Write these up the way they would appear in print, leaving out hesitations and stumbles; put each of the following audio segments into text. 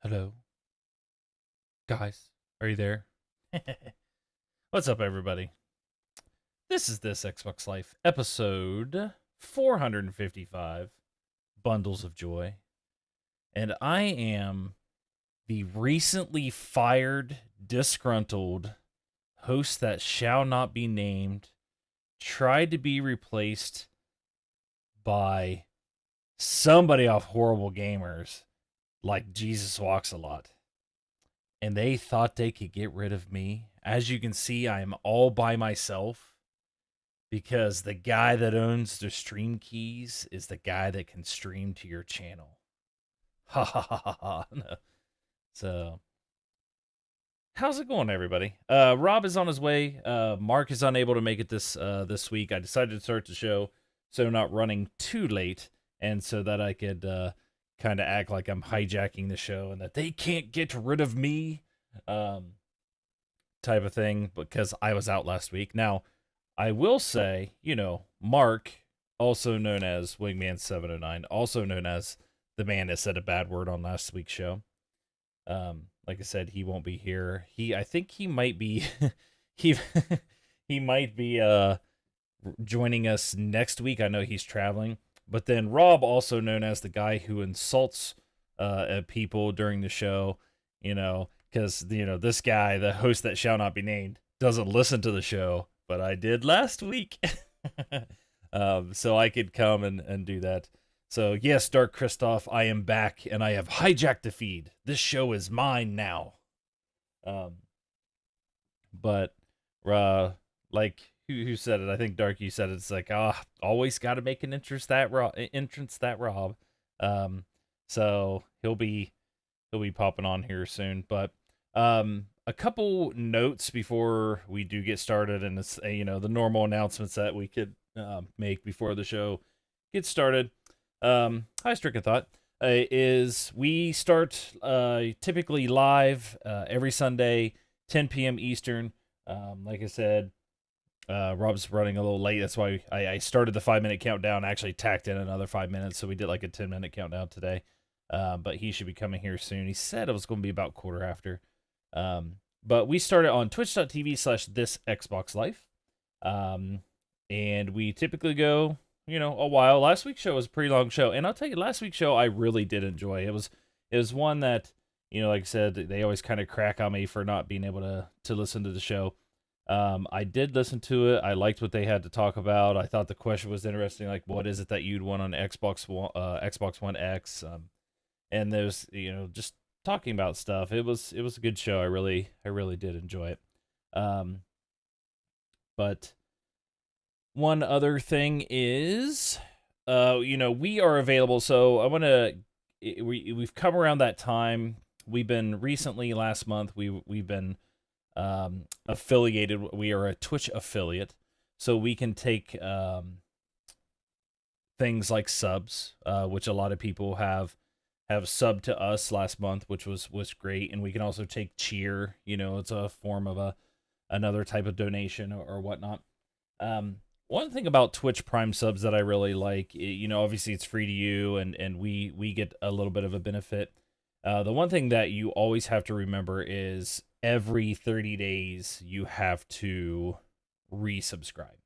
Hello, guys. Are you there? What's up, everybody? This is This Xbox Life, episode 455, Bundles of Joy. And I am the recently fired, disgruntled host that shall not be named, tried to be replaced by somebody off Horrible Gamers, like Jesus Walks a Lot. And they thought they could get rid of me. As you can see, I am all by myself because the guy that owns the stream keys is the guy that can stream to your channel. Ha ha ha ha ha. No. So, how's it going, everybody? Rob is on his way. Mark is unable to make it this week. I decided to start the show so not running too late, and so that I could kind of act like I'm hijacking the show and that they can't get rid of me, type of thing, because I was out last week. Now, I will say, Mark, also known as Wingman709, also known as the man that said a bad word on last week's show. Like I said, he won't be here. I think he might be, he, he might be joining us next week. I know he's traveling. But then Rob, also known as the guy who insults people during the show, because this guy, the host that shall not be named, doesn't listen to the show, but I did last week, so I could come and do that. So yes, Dark Christoph, I am back, and I have hijacked the feed. This show is mine now. But like. Who said it? I think Dark, you said it. It's like, always got to make an entrance that Rob. So he'll be popping on here soon. But a couple notes before we do get started, and it's the normal announcements that we could make before the show gets started. Hi, Stricken Thought. Is we start typically live every Sunday, 10 p.m. Eastern. Like I said. Rob's running a little late. That's why I started the 5-minute countdown. Actually tacked in another 5 minutes, so we did like a 10-minute countdown today. But he should be coming here soon. He said it was going to be about quarter after. But we started on twitch.tv/thisxboxlife. And we typically go, a while. Last week's show was a pretty long show. And I'll tell you, last week's show I really did enjoy. It was one that, like I said, they always kind of crack on me for not being able to listen to the show. I did listen to it. I liked what they had to talk about. I thought the question was interesting, like what is it that you'd want on Xbox One X? And there's just talking about stuff. It was a good show. I really did enjoy it. But one other thing is, we are available. So I want to. We've come around that time. We've been recently last month. We've been affiliated. We are a Twitch affiliate, so we can take things like subs, which a lot of people have subbed to us last month, which was great. And we can also take cheer. It's a form of another type of donation or whatnot. One thing about Twitch Prime subs that I really like, obviously it's free to you, and we get a little bit of a benefit. The one thing that you always have to remember is every 30 days you have to resubscribe.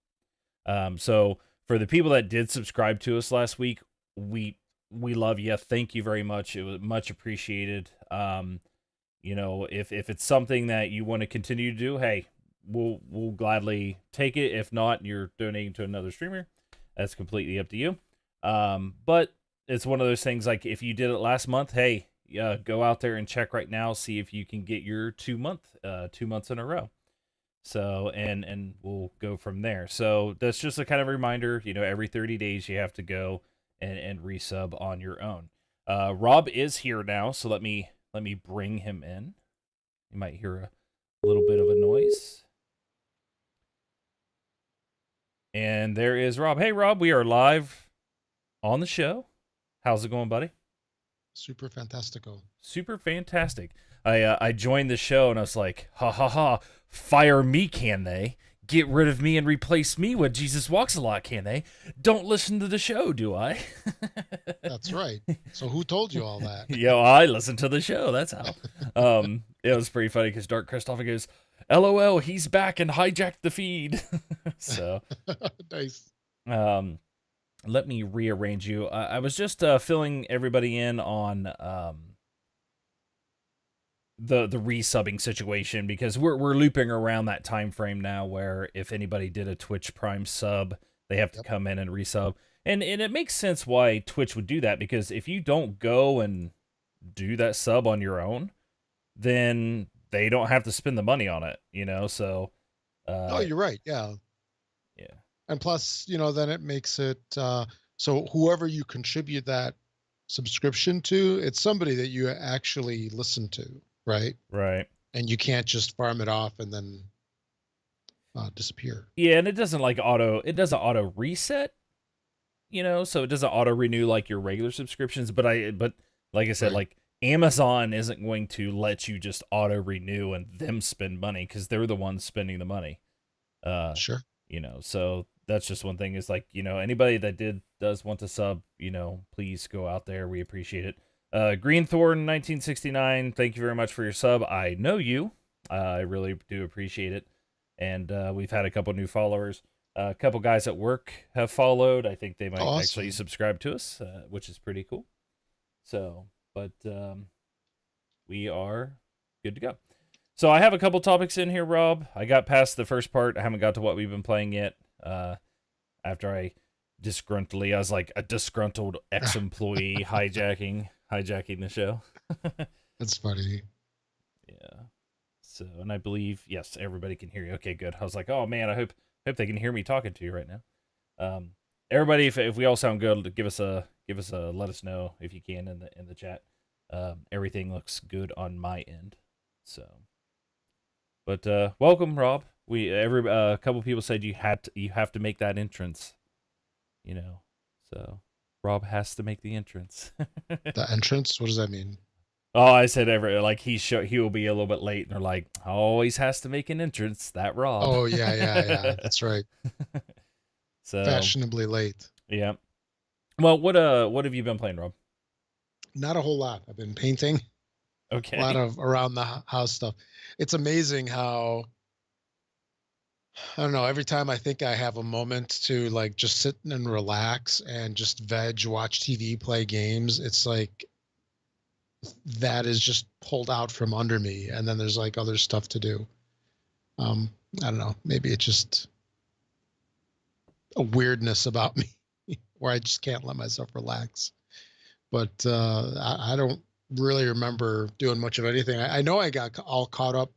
So for the people that did subscribe to us last week, we love you. Thank you very much. It was much appreciated. If it's something that you want to continue to do, hey, we'll gladly take it. If not, you're donating to another streamer. That's completely up to you. But it's one of those things, like if you did it last month, hey, go out there and check right now, see if you can get your 2 months in a row. So, and we'll go from there. So that's just a kind of reminder, every 30 days you have to go and resub on your own. Rob is here now, so let me bring him in. You might hear a little bit of a noise. And there is Rob. Hey, Rob, we are live on the show. How's it going, buddy? Super fantastical. Super fantastic. I joined the show and I was like, ha ha ha, fire me, can they? get rid of me and replace me when Jesus walks a lot, can they? Don't listen to the show, do I? That's right. So who told you all that? Yo, I listen to the show. That's how. It was pretty funny because Dark Christopher goes, "LOL, he's back and hijacked the feed." So, Nice. um, let me rearrange you. I was just filling everybody in on the resubbing situation because we're looping around that time frame now where if anybody did a Twitch Prime sub, they have to Yep. come in and resub. And it makes sense why Twitch would do that, because if you don't go and do that sub on your own, then they don't have to spend the money on it, you know? So Oh, uh you're right. Yeah. yeah. And plus, then it makes it so whoever you contribute that subscription to, it's somebody that you actually listen to, right? Right. And you can't just farm it off and then disappear. Yeah, and it doesn't auto reset, you know, so it doesn't auto renew like your regular subscriptions. But like I said, Right. like Amazon isn't going to let you just auto renew and them spend money because they're the ones spending the money. Uh, Sure. so that's just one thing is like, anybody that does want to sub, please go out there. We appreciate it. Greenthorn 1969, thank you very much for your sub. I know you. I really do appreciate it. And we've had a couple new followers. A couple guys at work have followed. I think they might actually Awesome. subscribe to us, which is pretty cool. So, but we are good to go. So I have a couple topics in here, Rob. I got past the first part. I haven't got to what we've been playing yet. After I was like a disgruntled ex-employee hijacking the show. That's funny. Yeah. So, and I believe yes, everybody can hear you. Okay, good. I was like, oh man, I hope they can hear me talking to you right now. Everybody, if we all sound good, give us a let us know if you can in the chat. Everything looks good on my end. So, but welcome, Rob. A couple people said you have to make that entrance. So Rob has to make the entrance. The entrance, what does that mean? Oh, I said he will be a little bit late, and they're like, always has to make an entrance. That Rob. Oh, yeah, yeah, yeah. That's right. So Fashionably late. yeah. Well, what have you been playing, Rob? Not a whole lot. I've been painting, a lot Okay. of around the house stuff. It's amazing how, I don't know, every time I think I have a moment to like just sit and relax and just veg, watch TV, play games, it's like that is just pulled out from under me. And then there's like other stuff to do. I don't know. Maybe it's just a weirdness about me where I just can't let myself relax. But I don't really remember doing much of anything. I know I got all caught up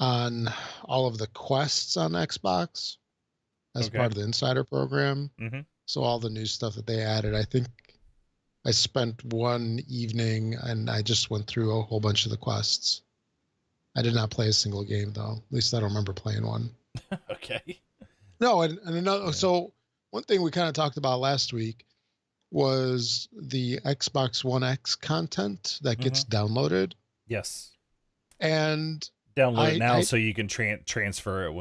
on all of the quests on Xbox as Okay. part of the Insider program. Mm-hmm. So all the new stuff that they added, I think I spent one evening and I just went through a whole bunch of the quests. I did not play a single game though. At least I don't remember playing one. Okay. No, and another. Yeah. So one thing we kind of talked about last week was the Xbox One X content that Mm-hmm. gets downloaded, Yes. and Download it now I so you can transfer it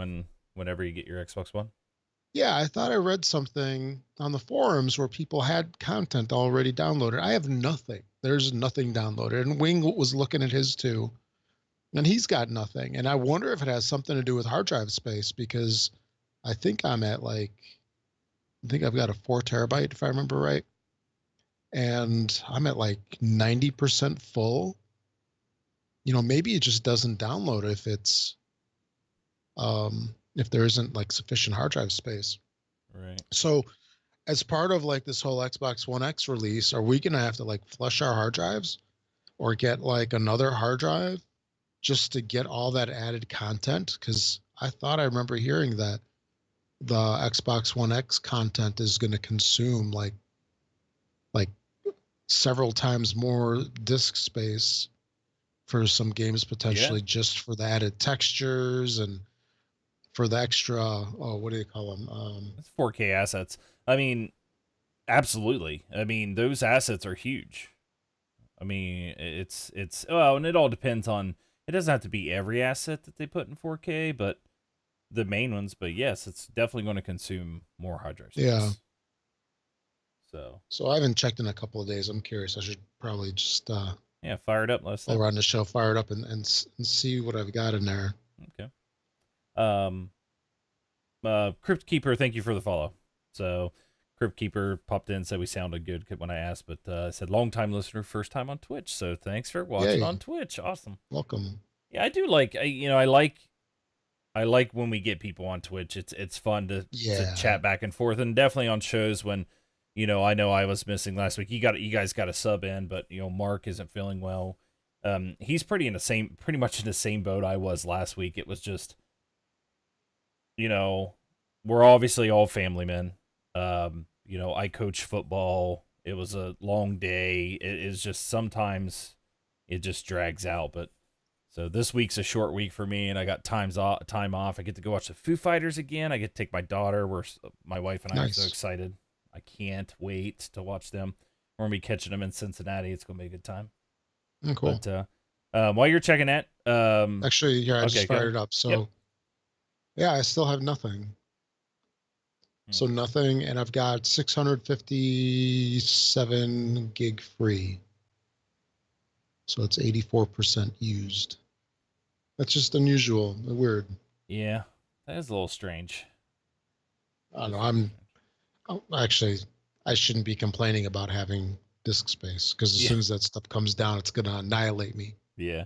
whenever you get your Xbox One. yeah, I thought I read something on the forums where people had content already downloaded. I have nothing. There's nothing downloaded, and Wing was looking at his too, and he's got nothing. And I wonder if it has something to do with hard drive space because I think I'm at like I think I've got a 4 terabyte if I remember right, and I'm at like 90% full. Maybe it just doesn't download if there isn't like sufficient hard drive space. Right. So as part of like this whole Xbox One X release, are we gonna have to like flush our hard drives or get like another hard drive just to get all that added content? Because I thought I remember hearing that the Xbox One X content is going to consume like several times more disk space for some games Yeah. potentially just for the added textures and for the extra what do you call them It's 4K assets. I mean, absolutely. I mean, those assets are huge. I mean, it's well, and it all depends on. It doesn't have to be every asset that they put in 4K, but the main ones, but yes, it's definitely going to consume more hard drive Yeah. space. So So I haven't checked in a couple of days. I'm curious. I should probably just yeah, fire it up. Let us while know. we're on the show, fire it up and see what I've got in there. Okay. Um, Crypt Keeper, thank you for the follow. So, Crypt Keeper popped in, said we sounded good when I asked, but said long time listener, first time on Twitch. So thanks for watching on Yay. Twitch. Awesome. Welcome. Yeah, I do like. I like when we get people on Twitch. It's fun to Yeah. chat back and forth, and definitely on shows when, I know I was missing last week. You guys got a sub in, but Mark isn't feeling well. He's pretty much in the same boat I was last week. It was just, you know, we're obviously all family men. I coach football. It was a long day. It is just sometimes it just drags out, but so this week's a short week for me, and I got time off. I get to go watch the Foo Fighters again. I get to take my daughter. My wife and I are so Nice. excited. I can't wait to watch them. We're gonna be catching them in Cincinnati. It's gonna be a good time. Cool. But while you're checking that, Actually, here I just okay, go ahead. fired it up. Yep. So yeah, I still have nothing. Hmm. So nothing, and I've got 657 gig free. So it's 84% used. That's just unusual, weird. Yeah, that is a little strange. I That don't know. is a little strange. Actually, I shouldn't be complaining about having disk space because as Yeah, soon as that stuff comes down, it's gonna annihilate me. yeah,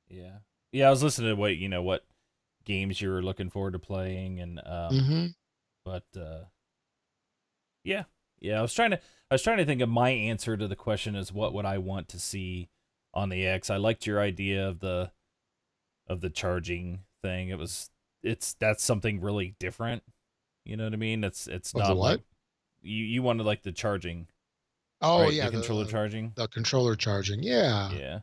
yeah, yeah. I was listening to what games you were looking forward to playing, and Mm-hmm. but yeah, yeah. I was trying to think of my answer to the question is what would I want to see on the X. I liked your idea of the charging thing. That's something really different. You know what I mean? It's Of the not like what? you wanted like the charging, Oh right? yeah, The controller the charging. the controller charging. Yeah, Yeah.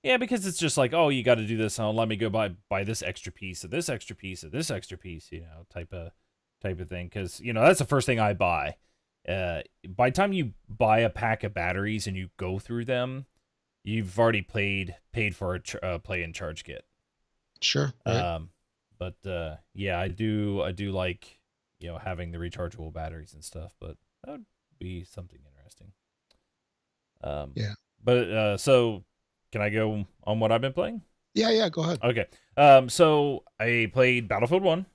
Yeah, because it's just like, oh, you got to do this. Oh, let me go buy this extra piece of this extra piece of this extra piece, type of thing. Because that's the first thing I buy. By the time you buy a pack of batteries and you go through them, you've already paid for a play and charge kit. sure, right. Um, but yeah, I do like having the rechargeable batteries and stuff. But that would be something interesting. Um, Yeah, but so can I go on what I've been playing? yeah, yeah. Go ahead. Okay. So I played Battlefield 1.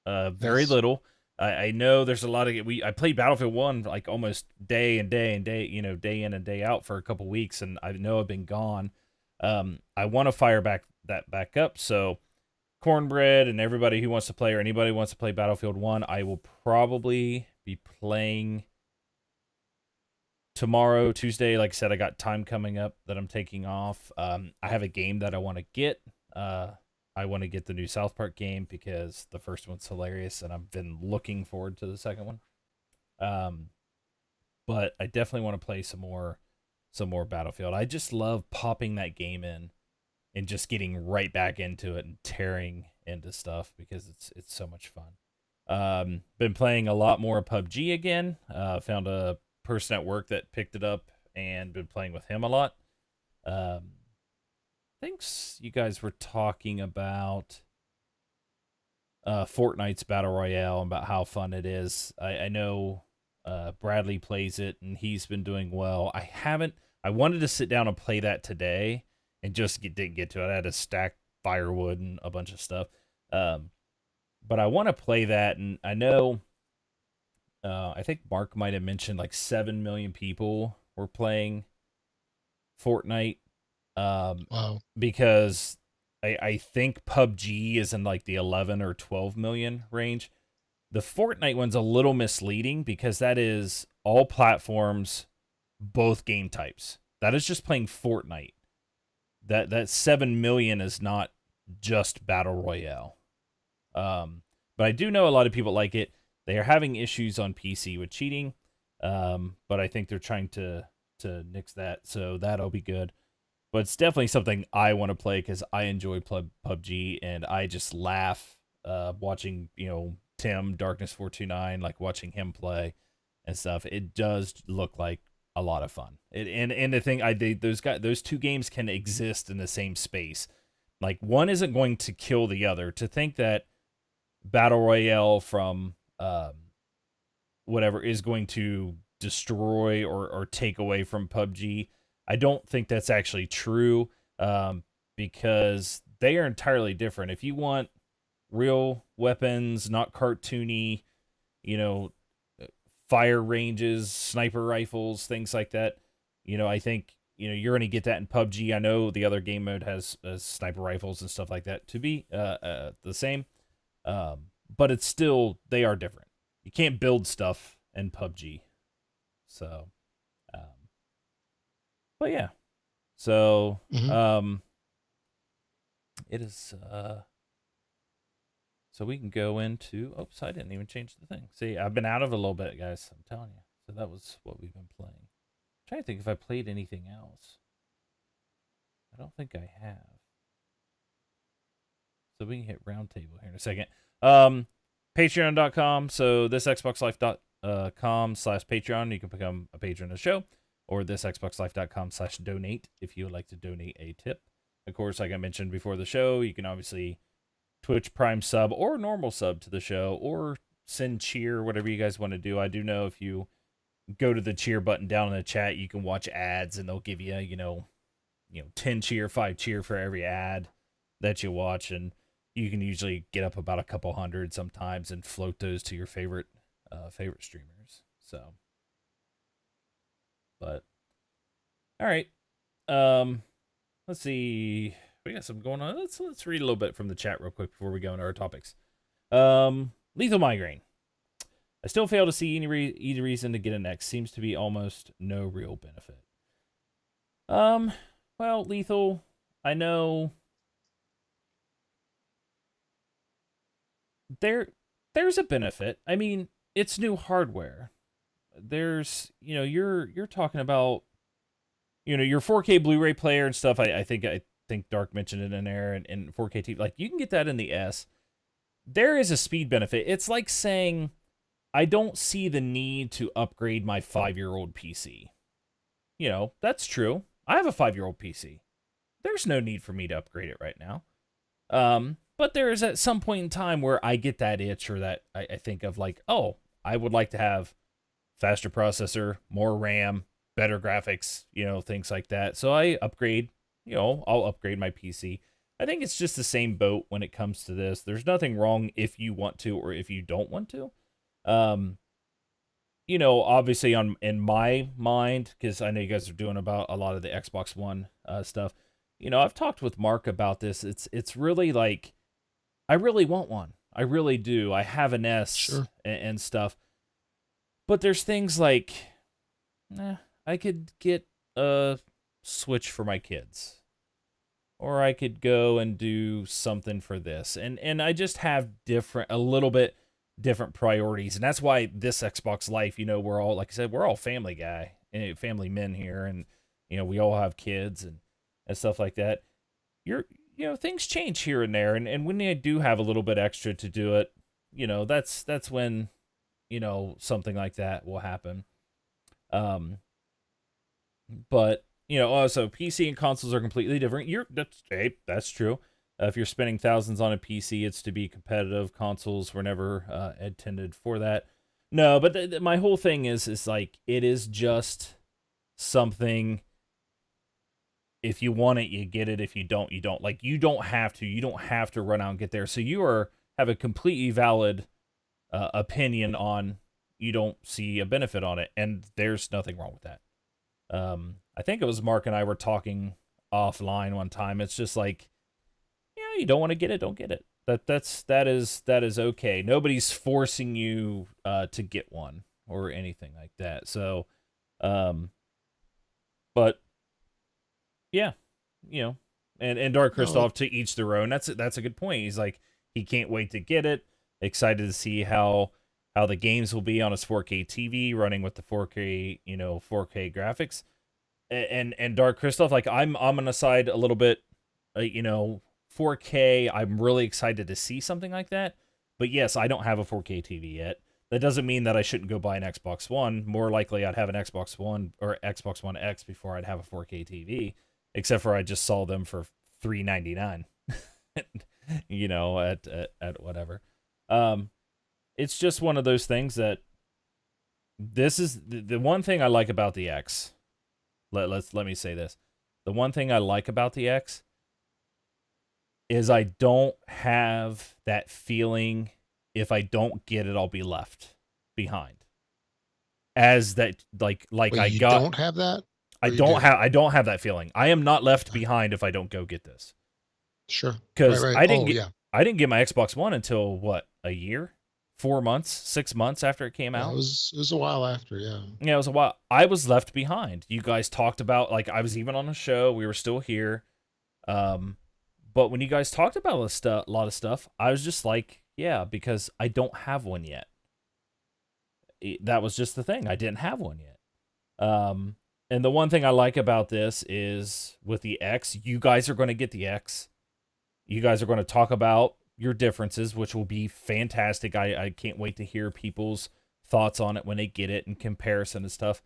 Very Nice. little. I know there's a lot of I played Battlefield 1 like almost day and day and day, day in and day out for a couple weeks, and I know I've been gone. I want to fire back up. So Cornbread and everybody who wants to play or anybody who wants to play Battlefield 1, I will probably be playing tomorrow, Tuesday. Like I said, I got time coming up that I'm taking off. I have a game that I want to get. I want to get the new South Park game because the first one's hilarious, and I've been looking forward to the second one. Um, but I definitely want to play some more Battlefield. I just love popping that game in and just getting right back into it and tearing into stuff because it's so much fun. Been playing a lot more PUBG again. Found a person at work that picked it up and been playing with him a lot. Thinks you guys were talking about Fortnite's battle royale and about how fun it is. I know Bradley plays it and he's been doing well. I haven't. I wanted to sit down and play that today and just didn't get to it. I had to stack firewood and a bunch of stuff. Um, but I want to play that, and I know. I think Mark might have mentioned like 7 million people were playing Fortnite. Um, Wow. because I think PUBG is in like the 11 or 12 million range. The Fortnite one's a little misleading because that is all platforms, both game types. That is just playing Fortnite. That 7 million is not just battle royale. Um, but I do know a lot of people like it. They are having issues on PC with cheating, but I think they're trying to nix that, so that'll be good. But it's definitely something I want to play because I enjoy PUBG and I just laugh watching Tim Darkness 429 like watching him play and stuff. It does look like a lot of fun. And the thing those two games can exist in the same space. Like one isn't going to kill the other. To think that battle royale from whatever is going to destroy or take away from PUBG. I don't think that's actually true, because they are entirely different. If you want real weapons, not cartoony, you know, fire ranges, sniper rifles, things like that, I think you're going to get that in PUBG. I know the other game mode has sniper rifles and stuff like that to be the same, but it's still they are different. You can't build stuff in PUBG, so um, but yeah, so Hmm. it is. So we can go into. Oops, I didn't even change the thing. See, I've been out of it a little bit, guys. I'm telling you. So that was what we've been playing. I'm trying to think if I played anything else. I don't think I have. So we can hit roundtable here in a second. Um, Patreon.com. So this xboxlife.com/Patreon. You can become a patron of the show, or this xboxlife.com/donate if you would like to donate a tip. Of course, like I mentioned before the show, you can obviously Twitch Prime sub or normal sub to the show, or send cheer, whatever you guys want to do. I do know if you go to the cheer button down in the chat, you can watch ads and they'll give you, 10 cheer, 5 cheer for every ad that you watch, and you can usually get up about a couple hundred sometimes and float those to your favorite streamers. So, but all right. Um let's see. We got some going on. Let's read a little bit from the chat real quick before we go into our topics. Lethal migraine. I still fail to see any reason to get an X. Seems to be almost no real benefit. Um, well, lethal. I know there there's a benefit. I mean, it's new hardware. There's you're talking about your 4K Blu-ray player and stuff. I think Dark mentioned it in there, and 4K TV. Like you can get that in the S. There is a speed benefit. It's like saying I don't see the need to upgrade my 5-year-old PC. That's true. I have a 5-year-old PC. There's no need for me to upgrade it right now. But there is at some point in time where I get that itch, or that I think of like, oh, I would like to have faster processor, more RAM, better graphics, things like that. So I upgrade, I'll upgrade my PC. I think it's just the same boat when it comes to this. There's nothing wrong if you want to or if you don't want to. Um, obviously on in my mind, because I know you guys are doing about a lot of the Xbox One stuff. I've talked with Mark about this. It's really like I really want one. I really do. I have an S Sure. and stuff. But there's things like, I could get a Switch for my kids, or I could go and do something for this, and I just have a little bit different priorities, and that's why this Xbox Life, we're all, like I said, we're all family men here, and we all have kids and stuff like that. You're things change here and there, and when I do have a little bit extra to do it, that's when something like that will happen. Um, but also PC and consoles are completely different. That's true. If you're spending thousands on a PC, it's to be competitive. Consoles were never intended for that. No, but my whole thing is like it is just something. If you want it, you get it. If you don't, you don't. Like you don't have to. You don't have to run out and get there. So have a completely valid opinion on you don't see a benefit on it, and there's nothing wrong with that. I think it was Mark and I were talking offline one time. It's just like, you don't want to get it, don't get it. That is okay. Nobody's forcing you to get one or anything like that. So, um, but yeah, you know, and Dark No, Christoph, to each their own. That's a good point. He's like he can't wait to get it. Excited to see how the games will be on his 4K TV running with the 4K 4K graphics. And Dark Christoph, like I'm gonna side a little bit, 4K. I'm really excited to see something like that. But yes, I don't have a 4K TV yet. That doesn't mean that I shouldn't go buy an Xbox One. More likely, I'd have an Xbox One or Xbox One X before I'd have a 4K TV. Except for I just saw them for $399, at whatever. Um, it's just one of those things that this is the one thing I like about the X. Let me say this. The one thing I like about the X is I don't have that feeling if I don't get it, I'll be left behind. As that like Wait, I you got don't have that, or you do? I don't have that feeling. I am not left behind if I don't go get this. Sure. Right, Cuz right. Oh, yeah. I didn't get my Xbox 1 until what, a year? 4 months, 6 months after it came Yeah, out. it was a while after, yeah. Yeah, it was a while. I was left behind. You guys talked about, like, I was even on a show. We were still here. Um, but when you guys talked about a lot of stuff, I was just like, yeah, because I don't have one yet. That was just the thing. I didn't have one yet. Um, and the one thing I like about this is with the X, you guys are going to get the X. You guys are going to talk about your differences, which will be fantastic. I can't wait to hear people's thoughts on it when they get it and comparison and stuff.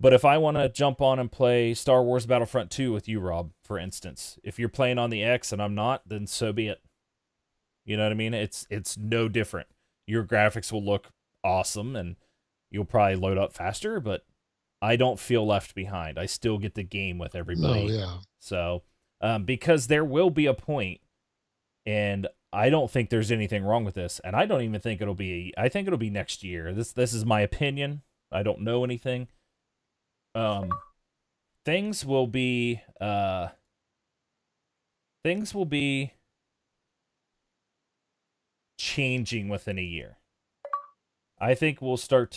But if I want to jump on and play Star Wars Battlefront 2 with you, Rob, for instance, if you're playing on the X and I'm not, then so be it. You know what I mean? It's no different. Your graphics will look awesome and you'll probably load up faster, but I don't feel left behind. I still get the game with No, everybody. yeah. So, because there will be a point, and I don't think there's anything wrong with this, and I don't even think it'll be. I think it'll be next year. This is my opinion. I don't know anything. Um, things will be things will be changing within a year. I think um we'll start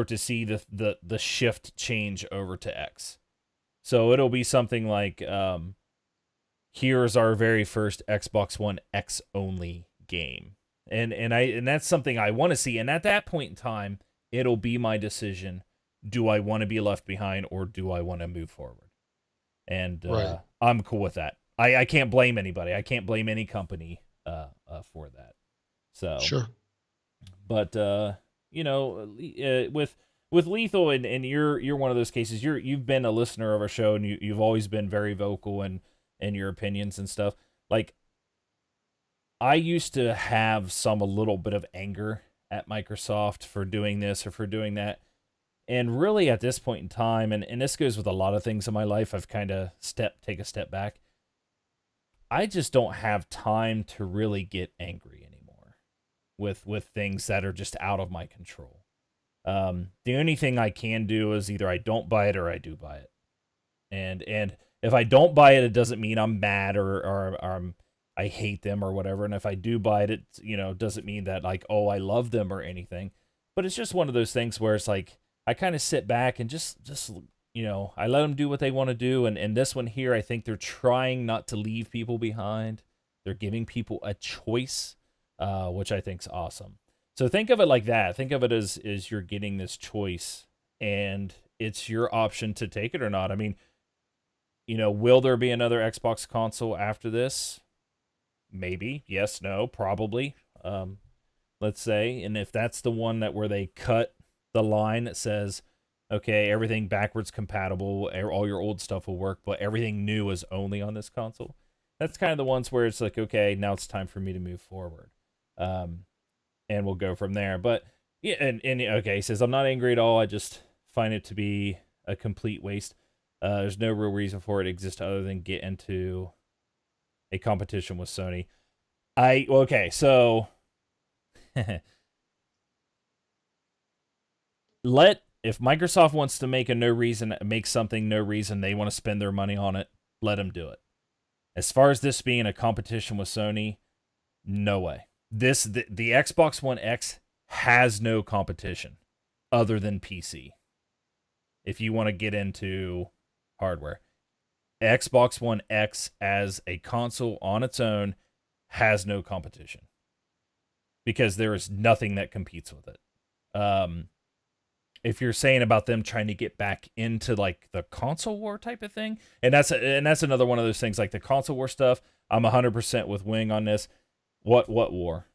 to see the shift change over to X. So it'll be something like here's our very first Xbox One X only game. And that's something I want to see, and at that point in time it'll be my decision, do I want to be left behind or do I want to move forward? And Right. I'm cool with that. I can't blame anybody. I can't blame any company for that. So, Sure. but you know, with Lethal, and you're one of those cases. You've been a listener of our show, and you've always been very vocal in your opinions and stuff. Like, I used to have a little bit of anger at Microsoft for doing this or for doing that. And really at this point in time, and this goes with a lot of things in my life, I've kind of take a step back. I just don't have time to really get angry anymore with things that are just out of my control. The only thing I can do is either I don't buy it or I do buy it. And if I don't buy it, it doesn't mean I'm mad or I hate them or whatever. And if I do buy it, it doesn't mean that, like, oh, I love them or anything. But it's just one of those things where it's like I kind of sit back and just I let them do what they want to do. And this one here, I think they're trying not to leave people behind. They're giving people a choice, which I think's awesome. So think of it like that. Think of it as you're getting this choice, and it's your option to take it or not. I mean, will there be another Xbox console after this? Maybe. Yes, no, probably. Let's say, and if that's the one that where they cut the line that says, okay, everything backwards compatible, all your old stuff will work, but everything new is only on this console. That's kind of the ones where it's like, okay, now it's time for me to move forward. And we'll go from there. But yeah, and okay, he says, I'm not angry at all. I just find it to be a complete waste. There's no real reason for it to exist other than get into a competition with Sony. Okay, so if Microsoft wants to make something no reason, they want to spend their money on it, let them do it. As far as this being a competition with Sony, no way. The Xbox One X has no competition other than PC. If you want to get into hardware, Xbox One X as a console on its own has no competition because there is nothing that competes with it. If you're saying about them trying to get back into like the console war type of thing, and that's another one of those things, like the console war stuff, I'm 100% with Wing on this. What war?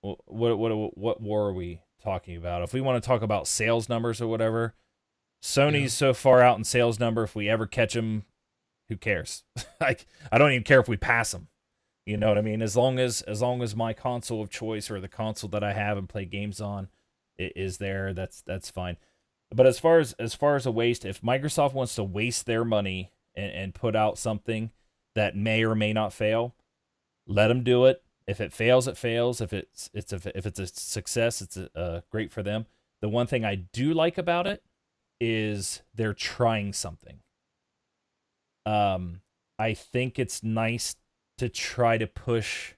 What war are we talking about? If we want to talk about sales numbers or whatever, Yeah. Sony's so far out in sales number. If we ever catch them who cares? Like, I don't even care if we pass them. You know what I mean? As long as my console of choice or the console that I have and play games on is there, that's fine. But as far as a waste, if Microsoft wants to waste their money and put out something that may or may not fail, let them do it. If it fails, it fails. If it's a success, it's great for them. The one thing I do like about it is they're trying something. Um, I think it's nice to try to push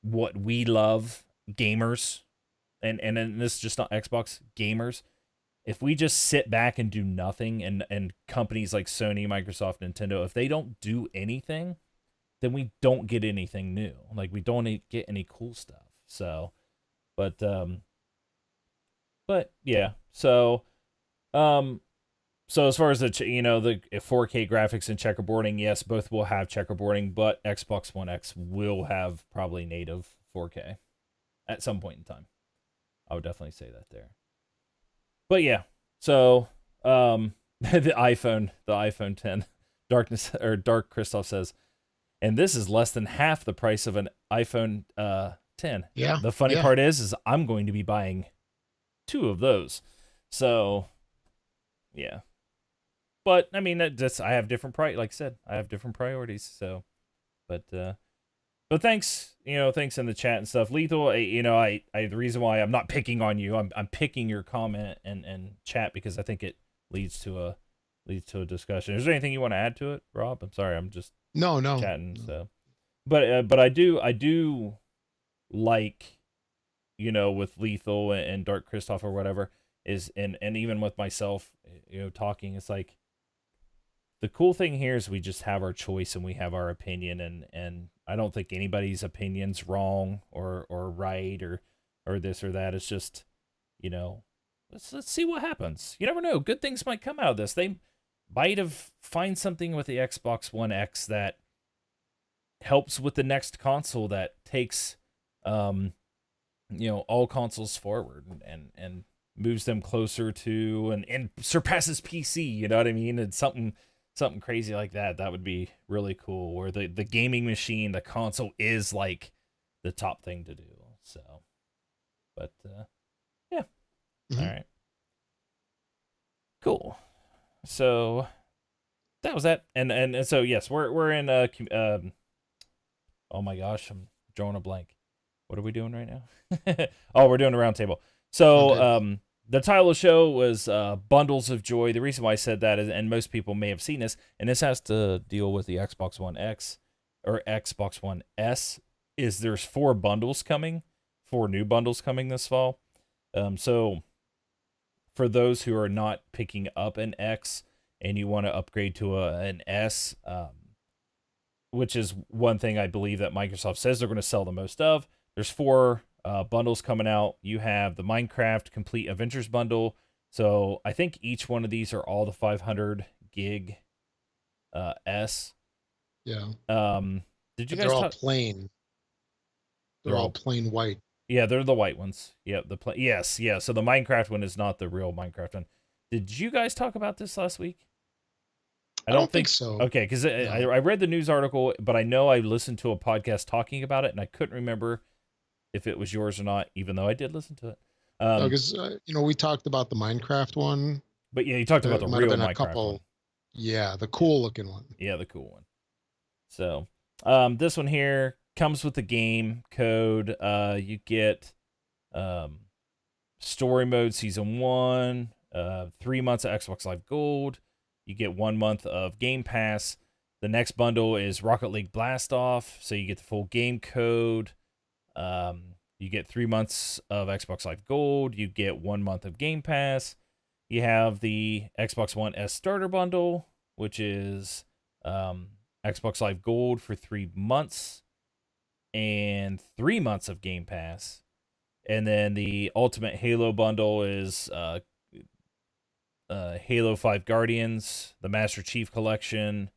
what we love, gamers, and this is just not Xbox gamers. If we just sit back and do nothing, and companies like Sony, Microsoft, Nintendo, if they don't do anything, then we don't get anything new. Like, we don't get any cool stuff. So, but yeah. Um, so as far as the 4K graphics and checkerboarding, yes, both will have checkerboarding, but Xbox One X will have probably native 4K at some point in time. I would definitely say that there. But yeah, so the iPhone 10, Dark Christoph says, and this is less than half the price of an iPhone 10. Yeah, The funny yeah. part is I'm going to be buying two of those. So yeah, but I mean, I have different like I said, I have different priorities. So, but thanks, thanks in the chat and stuff. Lethal, the reason why I'm not picking on you, I'm picking your comment and chat because I think it leads to a discussion. Is there anything you want to add to it, Rob? I'm sorry, I'm just No, no, chatting. no. So, but I do like, with Lethal and Dark Christoph or whatever is, and even with myself, talking, it's like, the cool thing here is we just have our choice and we have our opinion, and I don't think anybody's opinion's wrong or right or this or that. It's just, you know, let's see what happens. You never know. Good things might come out of this. They might have find something with the Xbox One X that helps with the next console that takes all consoles forward and moves them closer to and surpasses PC, you know what I mean? And something crazy like that. That would be really cool. Where the gaming machine, the console is like the top thing to do. So, but yeah, all Mhm. right, cool. So that was that, and so yes, we're in oh my gosh, I'm drawing a blank. What are we doing right now? Oh, we're doing a roundtable. On So table. the title of the show was Bundles of Joy. The reason why I said that is, and most people may have seen this, and this has to deal with the Xbox One X or Xbox One S, is there's four new bundles coming this fall. So for those who are not picking up an X and you want to upgrade to an S, which is one thing I believe that Microsoft says they're going to sell the most of. There's four bundles coming out. You have the Minecraft Complete Adventures bundle. So I think each one of these are all the 500 gig S. Yeah, Um, did you but they're guys all talk? plain. They're They're all all, plain white. yeah, they're the white ones. Yeah, yes, yeah. So the Minecraft one is not the real Minecraft one. Did you guys talk about this last week? I I don't don't think think. so. Okay, because I No, I read the news article, but I know I listened to a podcast talking about it, and I couldn't remember if it was yours or not, even though I did listen to it. no, Um, because we talked about the Minecraft one. but yeah, you talked about There the might have real been a Minecraft one. couple. Yeah, the Yeah, cool looking one. yeah, the cool one. So, this one here comes with the game code. You get um, story mode season 1, 3 months of Xbox Live Gold. You get 1 month of Game Pass. The next bundle is Rocket League Blast Off, so you get the full game code. You get 3 months of Xbox Live Gold. You get 1 month of Game Pass. You have the Xbox One S Starter Bundle, which is um, Xbox Live Gold for 3 months and 3 months of Game Pass. And then the Ultimate Halo Bundle is Halo 5 Guardians, the Master Chief Collection.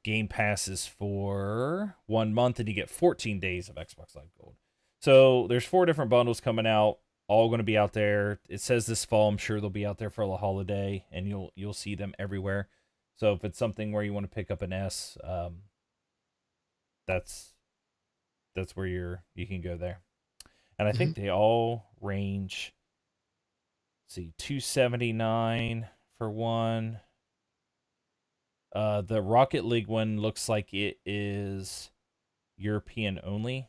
Game Passes for 1 month, and you get 14 days of Xbox Live Gold. So there's four different bundles coming out, all going to be out there. It says this fall. I'm sure they'll be out there for the holiday, and you'll see them everywhere. So if it's something where you want to pick up an S, that's where you can go there. And I Hmm. think they all range. See, 279 for one. The Rocket League one looks like it is European only.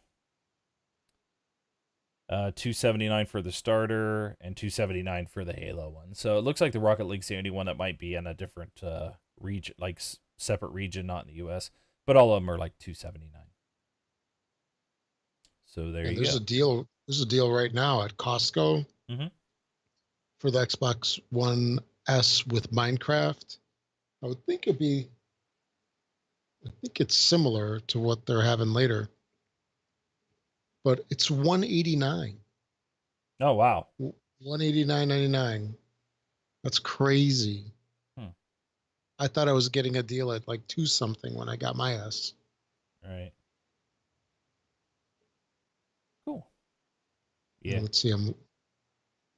279 for the starter and 279 for the Halo one. So it looks like the Rocket League's the only one that might be in a different region, like separate region, not in the U.S. But all of them are like 279. So there And you go. There's a deal right now at Costco Mm-hmm. for the Xbox One S with Minecraft. I would think it'd be. I think it's similar to what they're having later, but it's 189. Oh wow. 189.99. That's crazy. Hmm. I thought I was getting a deal at like two something when I got my S. All right. Cool. Yeah. Let's see. I'm.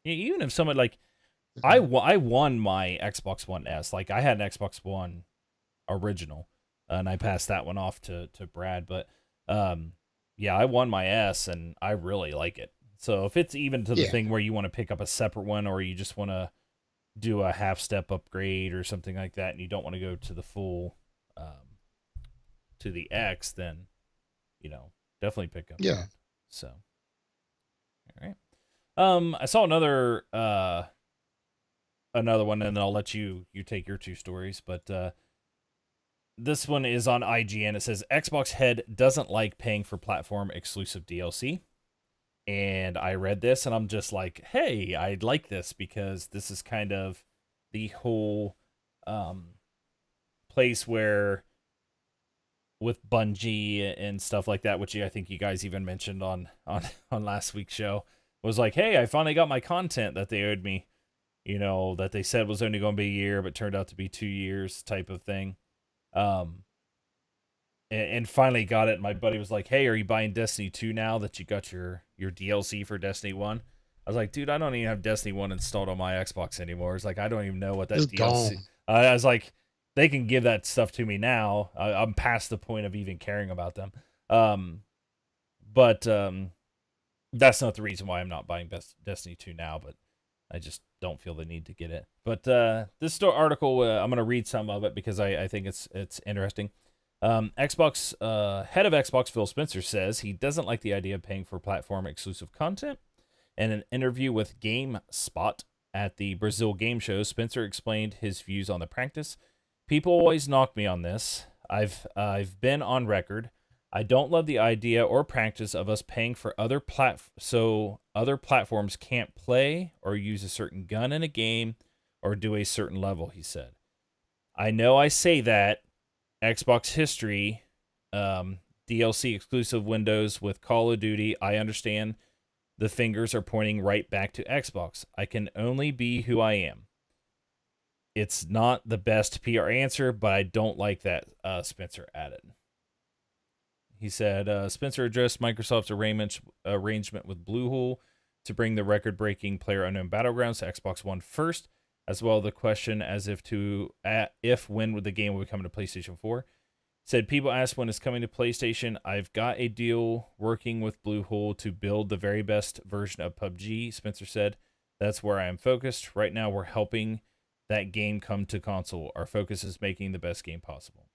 Yeah. Even if someone like Mhm. I won my Xbox One S. Like I had an Xbox One original, and I passed that one off to Brad. But um, yeah, I won my S, and I really like it. So if it's even to the Yeah, thing where you want to pick up a separate one, or you just want to do a half step upgrade or something like that, and you don't want to go to the full to the X, then definitely pick up yeah. that. So all right. I saw another one, and then I'll let you take your two stories. But this one is on IGN. It says Xbox head doesn't like paying for platform exclusive DLC. And I read this and I'm just like, hey, I'd like this because this is kind of the whole um, place where with Bungie and stuff like that, which I think you guys even mentioned on last week's show, was like, hey, I finally got my content that they owed me. That they said was only going to be a year, but turned out to be 2 years type of thing. Um, and finally got it. And my buddy was like, "Hey, are you buying Destiny 2 now that you got your DLC for Destiny 1?" I was like, "Dude, I don't even have Destiny 1 installed on my Xbox anymore." It's like I don't even know what that Just DLC. gone. I was like, they can give that stuff to me now. I'm past the point of even caring about them. Um, but that's not the reason why I'm not buying Destiny 2 now. But I just don't feel the need to get it. But this article, I'm gonna read some of it because I think it's interesting. Xbox head of Xbox Phil Spencer says he doesn't like the idea of paying for platform exclusive content. In an interview with GameSpot at the Brazil Game Show, Spencer explained his views on the practice. People always knock me on this. I've been on record. I don't love the idea or practice of us paying for so other platforms can't play or use a certain gun in a game or do a certain level, he said. I know I say that Xbox history, DLC exclusive windows with Call of Duty, I understand the fingers are pointing right back to Xbox. I can only be who I am. It's not the best PR answer, but I don't like that, Spencer added. He said Spencer addressed Microsoft's arrangement with Bluehole to bring the record-breaking PlayerUnknown Battlegrounds to Xbox One first, as well as the question as if when would the game will be coming to PlayStation 4. Said people ask when it's coming to PlayStation. I've got a deal working with Bluehole to build the very best version of PUBG, Spencer said. That's where I am focused. Right now we're helping that game come to console. Our focus is making the best game possible.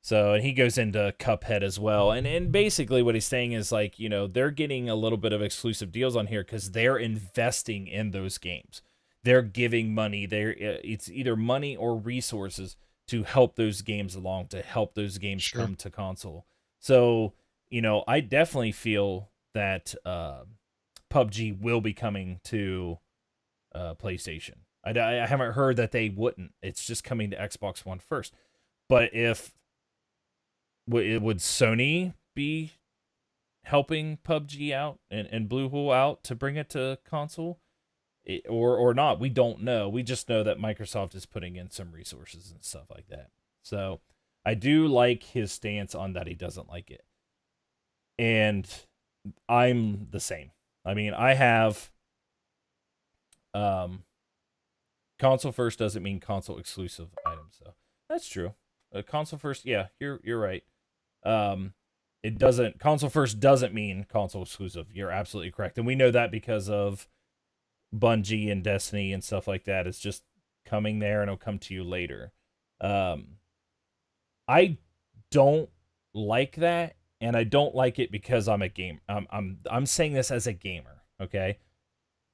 So, and he goes into Cuphead as well. And basically what he's saying is like, they're getting a little bit of exclusive deals on here cuz they're investing in those games. They're giving money. It's either money or resources to help those games along, to help those games Sure. come to console. So, I definitely feel that PUBG will be coming to PlayStation. I haven't heard that they wouldn't. It's just coming to Xbox One first. But if would Sony be helping PUBG out and Bluehole out to bring it to console, or not? We don't know. We just know that Microsoft is putting in some resources and stuff like that. So I do like his stance on that. He doesn't like it, and I'm the same. I mean, I have um console first doesn't mean console exclusive items though. That's true. Console first, yeah, you're right. Um, it doesn't console first doesn't mean console exclusive. You're absolutely correct, and we know that because of Bungie and Destiny and stuff like that. It's just coming there, and it'll come to you later. Um, I don't like that, and I don't like it because I'm a game. I'm saying this as a gamer. Okay,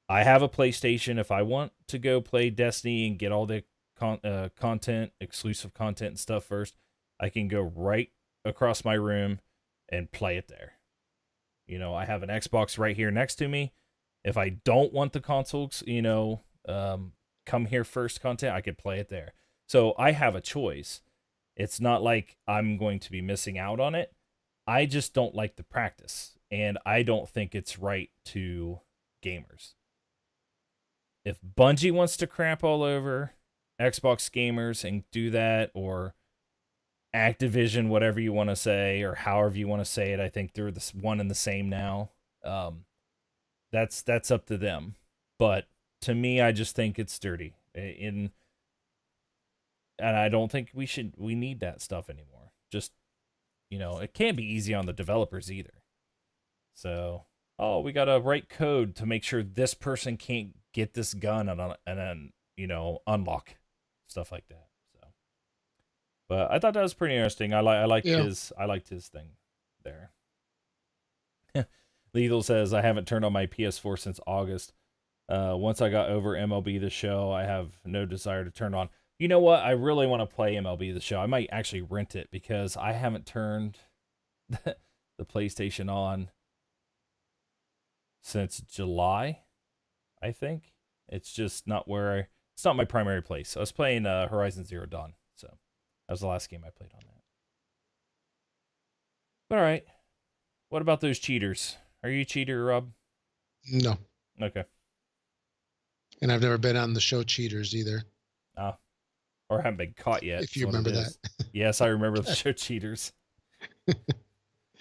I have a PlayStation. If I want to go play Destiny and get all the content, exclusive content and stuff first, I can go right across my room and play it there. I have an Xbox right here next to me. If I don't want the consoles, come here first content, I could play it there. So I have a choice. It's not like I'm going to be missing out on it. I just don't like the practice, and I don't think it's right to gamers. If Bungie wants to crap all over Xbox gamers and do that, or Activision, whatever you want to say, or however you want to say it, I think they're this one and the same now. Um, that's up to them. But to me, I just think it's dirty. And I don't think we need that stuff anymore. Just it can't be easy on the developers either. So, oh, we got to write code to make sure this person can't get this gun and then unlock stuff like that. So, but I thought that was pretty interesting. Yeah. I liked his thing there. Lethal says I haven't turned on my PS4 since August. Once I got over MLB The Show, I have no desire to turn on. You know what? I really want to play MLB The Show. I might actually rent it because I haven't turned the PlayStation on since July, I think. It's just not it's not my primary place. I was playing Horizon Zero Dawn, so that was the last game I played on that. But all right, what about those cheaters? Are you a cheater, Rob? No. Okay. And I've never been on the show Cheaters either, Ah, or haven't been caught yet. if That's you what it remember that. is. Yes, I remember the show cheaters.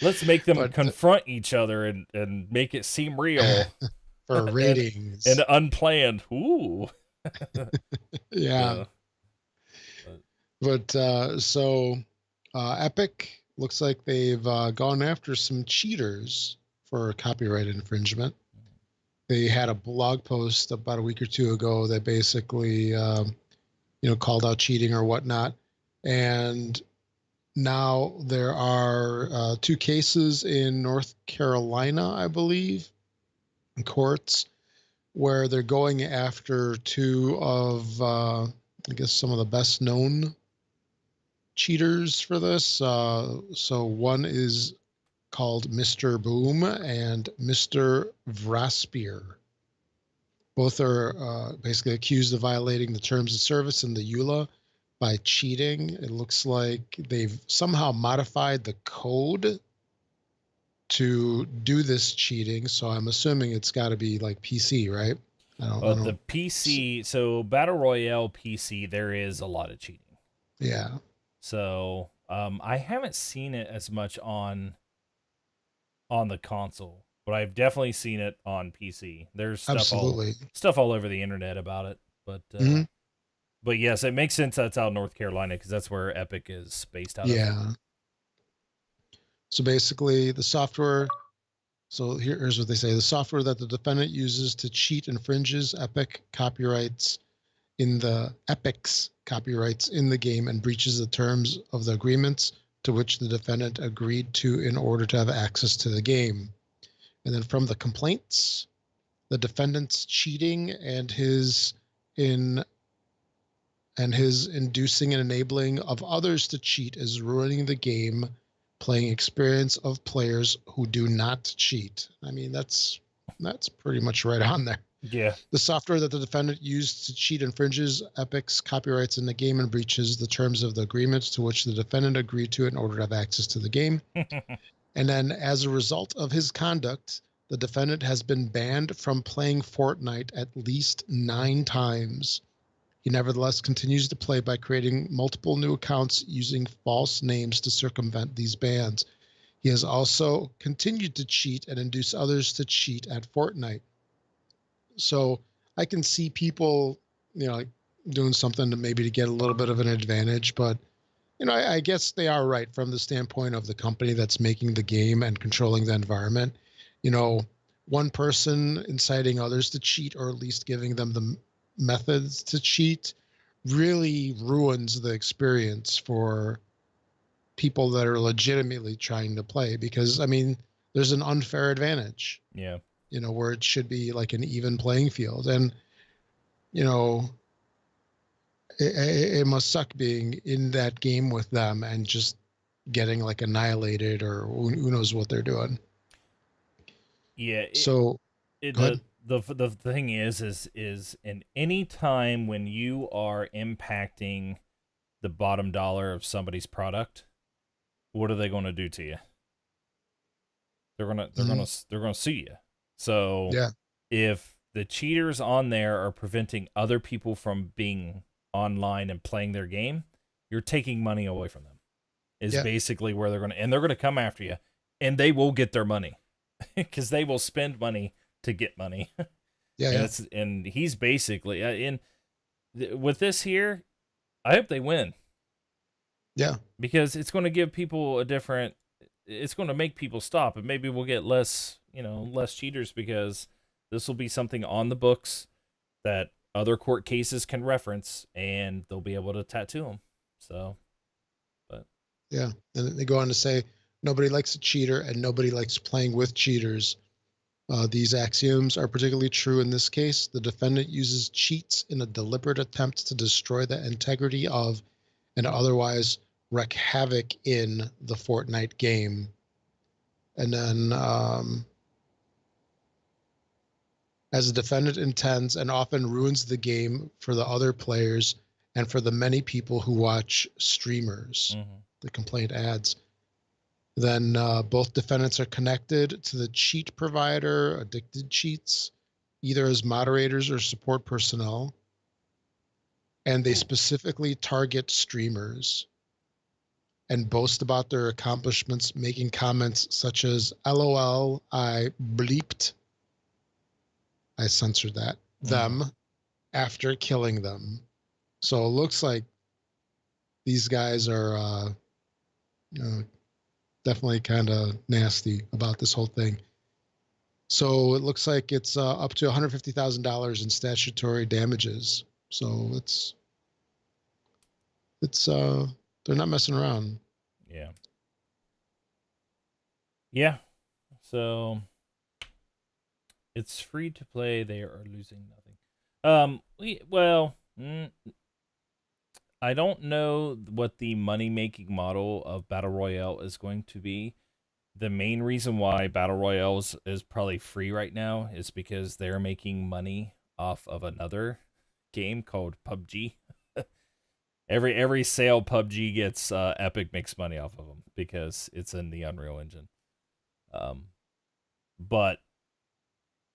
Let's make them But confront each other and make it seem real for and ratings, unplanned. Ooh. yeah. So, but, But Epic looks like they've gone after some cheaters for copyright infringement. They had a blog post about a week or two ago that basically, called out cheating or whatnot. And now there are two cases in North Carolina, I believe, in courts where they're going after two of, I guess, some of the best known cheaters for this. So one is called Mr. Boom and Mr. Vraspier. Both are basically accused of violating the terms of service in the EULA by cheating. It looks like they've somehow modified the code to do this cheating. So I'm assuming it's got to be like PC, right? I the don't. PC, so Battle Royale PC, there is a lot of cheating. Yeah, So I haven't seen it as much on the console, but I've definitely seen it on PC. There's absolutely. stuff all over the internet about it, Hmm. but yes, it makes sense that's out of North Carolina because that's where Epic is based out of. Yeah. So basically, the software. So here's what they say: the software that the defendant uses to cheat infringes Epic's copyrights in the game and breaches the terms of the agreements to which the defendant agreed to in order to have access to the game. And then from the complaints, the defendant's cheating in and his inducing and enabling of others to cheat is ruining the game playing experience of players who do not cheat. I mean, that's pretty much right on there. Yeah. The software that the defendant used to cheat infringes Epic's copyrights in the game and breaches the terms of the agreements to which the defendant agreed to in order to have access to the game. And then, as a result of his conduct, the defendant has been banned from playing Fortnite at least 9 times. He nevertheless continues to play by creating multiple new accounts using false names to circumvent these bans. He has also continued to cheat and induce others to cheat at Fortnite. So I can see people, doing something to maybe to get a little bit of an advantage. But I guess they are right from the standpoint of the company that's making the game and controlling the environment. You know, one person inciting others to cheat, or at least giving them the methods to cheat, really ruins the experience for people that are legitimately trying to play. Because, I mean, there's an unfair advantage, Yeah. where it should be like an even playing field. And, you know, it must suck being in that game with them and just getting like annihilated, or who knows what they're doing. Yeah. So go ahead. The thing is in any time when you are impacting the bottom dollar of somebody's product, what are they going to do to you? Mhm. They're gonna sue you. So Yeah, if the cheaters on there are preventing other people from being online and playing their game, you're taking money away from them. Is yeah, basically where they're gonna come after you, and they will get their money because they will spend money to get money. yeah, And yeah, he's basically in with this here. I hope they win yeah, because it's going to give people a different. It's going to make people stop, and maybe we'll get less, less cheaters because this will be something on the books that other court cases can reference, and they'll be able to tattoo them. So, but yeah. And they go on to say nobody likes a cheater and nobody likes playing with cheaters. These axioms are particularly true in this case. The defendant uses cheats in a deliberate attempt to destroy the integrity of and otherwise wreak havoc in the Fortnite game. And then, as a defendant intends and often ruins the game for the other players and for the many people who watch streamers, mm-hmm. the complaint adds. Then both defendants are connected to the cheat provider, Addicted Cheats, either as moderators or support personnel, and they specifically target streamers and boast about their accomplishments, making comments such as "LOL, I bleeped, I censored that," Mm-hmm. them after killing them. So it looks like these guys are uh, definitely kind of nasty about this whole thing. So it looks like it's up to $150,000 in statutory damages. So it's they're not messing around. Yeah, yeah. So it's free to play. They are losing nothing. Well, I don't know what the money making model of Battle Royale is going to be. The main reason why Battle Royale is probably free right now is because they're making money off of another game called PUBG. Every sale PUBG gets, Epic makes money off of them because it's in the Unreal Engine. Um, but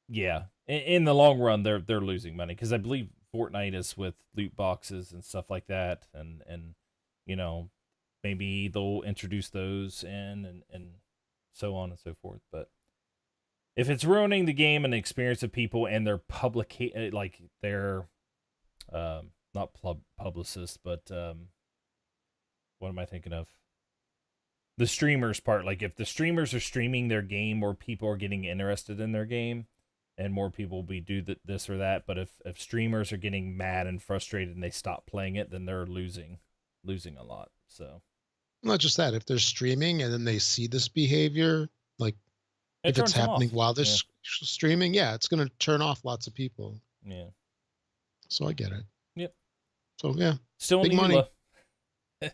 yeah, in the long run, they're losing money because I believe Fortnite is with loot boxes and stuff like that, and you know maybe they'll introduce those in and so on and so forth. But if it's ruining the game and the experience of people and their like their not publicists, but what am I thinking of? The streamers part. Like if the streamers are streaming their game, more people are getting interested in their game, and more people will be this or that. But if streamers are getting mad and frustrated and they stop playing it, then they're losing a lot. So Not just that, if they're streaming and then they see this behavior, like it if it's turns them happening off. while they're Yeah, streaming, yeah, it's going to turn off lots of people. yeah, So I get it. yep. So yeah, Still in big the money. EULA.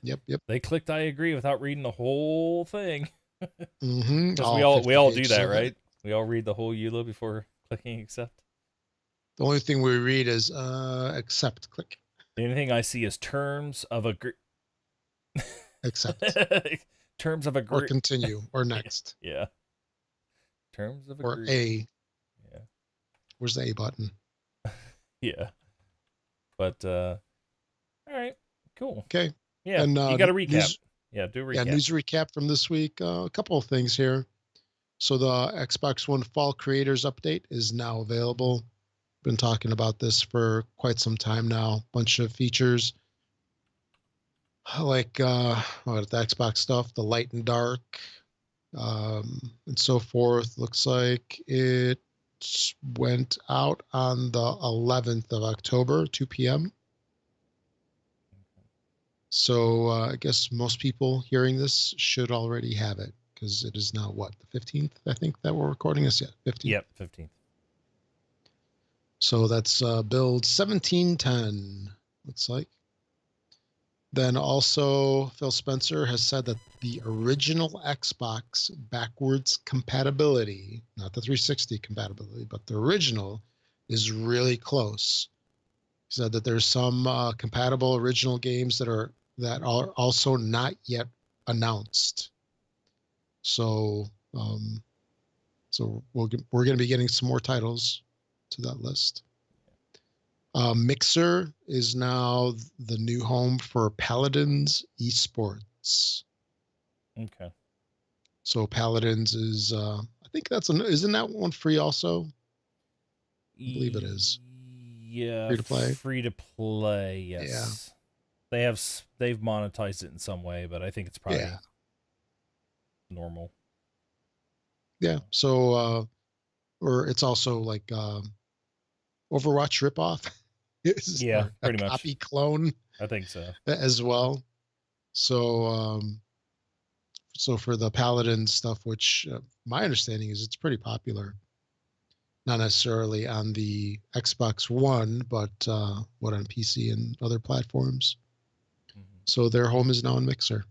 Yep, yep. They clicked I agree without reading the whole thing. Because All we 50 all do pages that, of it. right? We all read the whole EULA before clicking accept. The only thing we read is accept, click, The only thing I see is terms of agree. accept, Terms of or agree. continue, or Yeah, next, yeah. Terms of or agree. A. Yeah, Where's the A button? yeah. But all right, cool. Okay. Yeah, And you got a recap. news, Yeah, do a yeah, recap. news recap from this week. A couple of things here. So the Xbox One Fall Creators Update is now available. Been talking about this for quite some time now. Bunch of features like what the Xbox stuff, the light and dark, and so forth. Looks like it went out on the 11th of October, 2 p.m. So I guess most people hearing this should already have it because it is now what, the 15th, I think, that we're recording this. Yeah, 15th. Yep, 15th. So that's build 1710, looks like. Then also, Phil Spencer has said that the original Xbox backwards compatibility, not the 360 compatibility, but the original, is really close. He said that there's some compatible original games that are also not yet announced. So, um, we're going to be getting some more titles to that list. Mixer is now the new home for Paladins Esports. Okay. So Paladins is, I think isn't that one free also? I believe it is Yeah, free to play. free to play. Yeah, Yes, they've monetized it in some way, but I think it's yeah, probably normal. yeah. So, or it's also like Overwatch ripoff, Yeah, or a pretty much. copy clone I think so. as well. So, so for the Paladin stuff, which my understanding is it's pretty popular, not necessarily on the Xbox One, but what on PC and other platforms. Hmm. So their home is now in Mixer.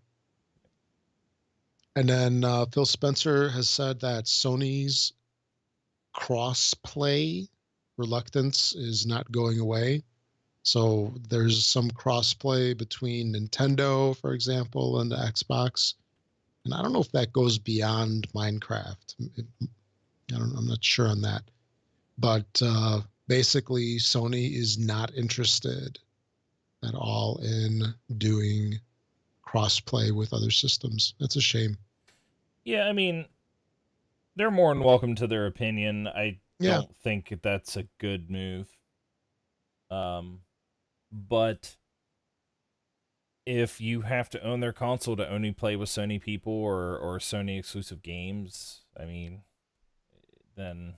And then Phil Spencer has said that Sony's cross-play reluctance is not going away. So there's some cross-play between Nintendo, for example, and the Xbox. And I don't know if that goes beyond Minecraft. I'm not sure on that. But basically, Sony is not interested at all in doing cross-play with other systems. That's a shame. Yeah, I mean, they're more than welcome to their opinion. I Yeah, don't think that's a good move. But if you have to own their console to only play with Sony people or Sony exclusive games, I mean, then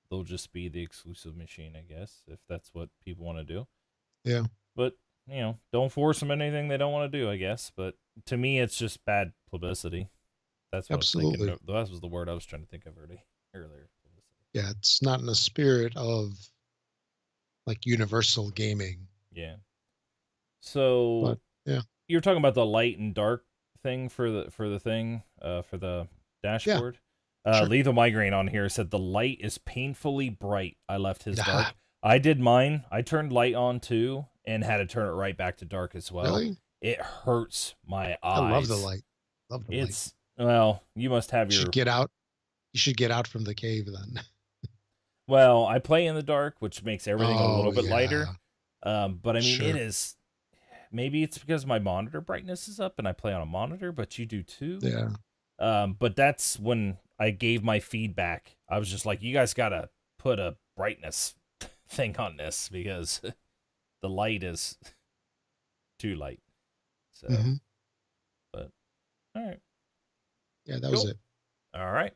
they'll just be the exclusive machine, I guess, if that's what people want to do. yeah, But don't force them anything they don't want to do, I guess. But to me, it's just bad publicity. That's what I was thinking. absolutely. That was the word I was trying to think of earlier. Publicity. Yeah, it's not in the spirit of like universal gaming, Yeah. but So yeah, you're talking about the light and dark thing for the yeah, dashboard. sure. Lethal Migraine on here said the light is painfully bright. I left his Yeah, dark. I did mine. I turned light on too and had to turn it right back to dark as well. really? It hurts my I love the eyes. light. Love the light. It's well, you must have You should your get out. You should get out from the cave then. well. I play in the dark, which makes everything a Oh little bit lighter. yeah, But I mean, it sure. is maybe it's because my monitor brightness is up and I play on a monitor, but you do too. Yeah, But that's when I gave my feedback. I was just like, you guys gotta put a brightness thing on this because the light is too light. So, hmm but all right, yeah, that was cool. it. All right.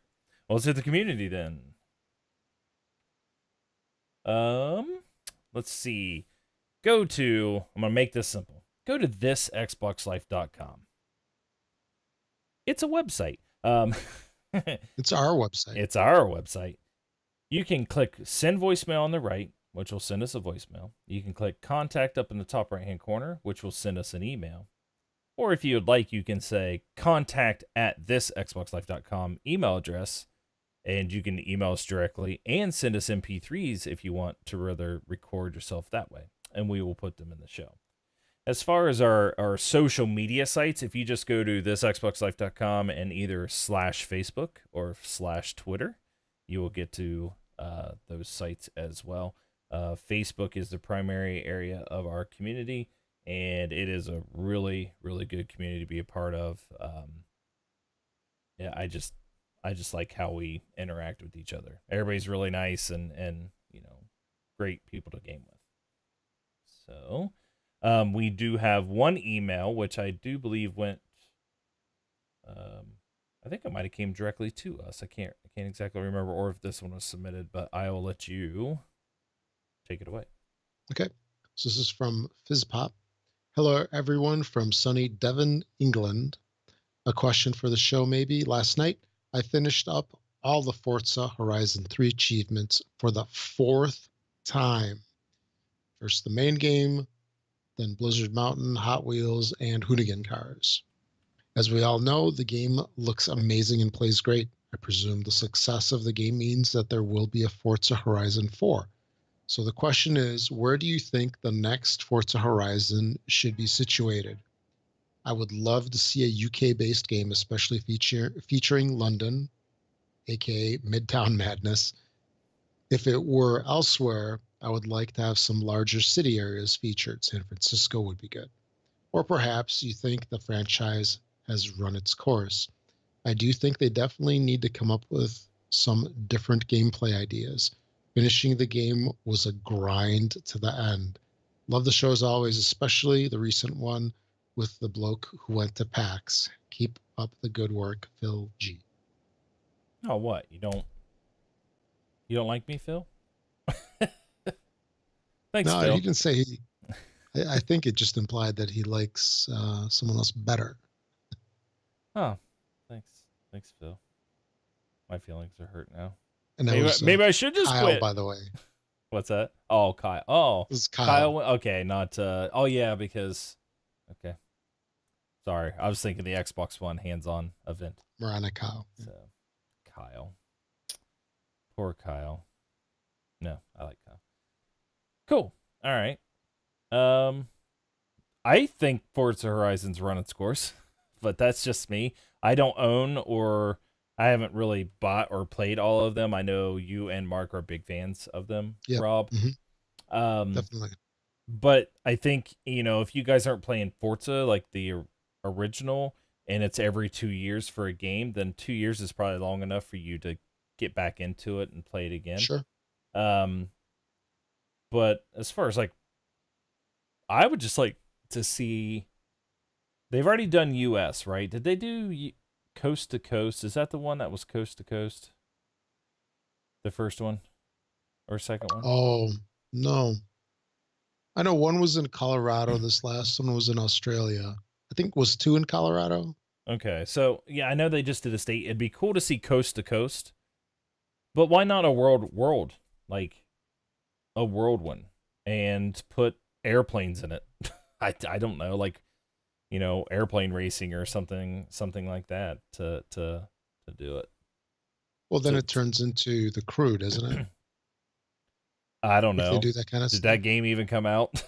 Well, let's hit the community then. Um, let's see. I'm gonna make this simple. Go to thisxboxlife.com. It's a website. It's our website. It's our website. You can click send voicemail on the right, which will send us a voicemail. You can click contact up in the top right hand corner, which will send us an email. Or if you would like, you can say contact at thisxboxlife.com email address, and you can email us directly and send us MP3s if you want to rather record yourself that way, and we will put them in the show. As far as our social media sites, if you just go to thisxboxlife.com and either slash Facebook or slash Twitter, you will get to those sites as well. Facebook is the primary area of our community, and it is a really, really good community to be a part of. Yeah, I just like how we interact with each other. Everybody's really nice, and great people to game with. So, we do have one email, which I do believe went. Um, I think it might have came directly to us. I can't exactly remember, or if this one was submitted, but I will let you take it away. Okay. So this is from Fizzpop. Hello, everyone from sunny Devon, England. A question for the show, maybe. Last night, I finished up all the Forza Horizon 3 achievements for the fourth time. First, the main game, then Blizzard Mountain, Hot Wheels, and Hoonigan Cars. As we all know, the game looks amazing and plays great. I presume the success of the game means that there will be a Forza Horizon 4. So the question is, where do you think the next Forza Horizon should be situated? I would love to see a UK-based game, especially featuring London, aka Midtown Madness. If it were elsewhere, I would like to have some larger city areas featured. San Francisco would be good. Or perhaps you think the franchise has run its course. I do think they definitely need to come up with some different gameplay ideas. Finishing the game was a grind to the end. Love the show as always, especially the recent one with the bloke who went to PAX. Keep up the good work, Phil G. Oh, what? You don't like me, Phil? Thanks, No, he Phil. didn't say he. I think it just implied that he likes someone else better. Oh, thanks, Phil. My feelings are hurt now. And that Maybe was maybe I should just Kyle, quit. by the way. What's that? Oh, Kyle. Oh, This is Kyle. Kyle, Okay, not. Oh yeah, because. Okay, sorry. I was thinking the Xbox One hands-on event. Marana Kyle. So, Kyle. Poor Kyle. No, I like Kyle. Cool. All right. Um, I think Forza Horizon's run its course, but that's just me. I don't own or I haven't really bought or played all of them. I know you and Mark are big fans of them, Yep. Rob. Hmm. Um, Definitely. but I think, if you guys aren't playing Forza like the original and it's every 2 years for a game, then 2 years is probably long enough for you to get back into it and play it again. Sure. Um, but as far as like, I would just like to see. They've already done US, right? Did they do coast to coast? Is that the one that was coast to coast? The first one or second one? Oh, no. I know one was in Colorado. This last one was in Australia. I think was two in Colorado. Okay, so yeah, I know they just did a state. It'd be cool to see coast to coast, but why not a world like a world one and put airplanes in it? I don't know, like airplane racing or something like that to do it. Well, then To, it turns into the Crew, doesn't it? I don't If they know. do that kind of Did stuff. that game even come out,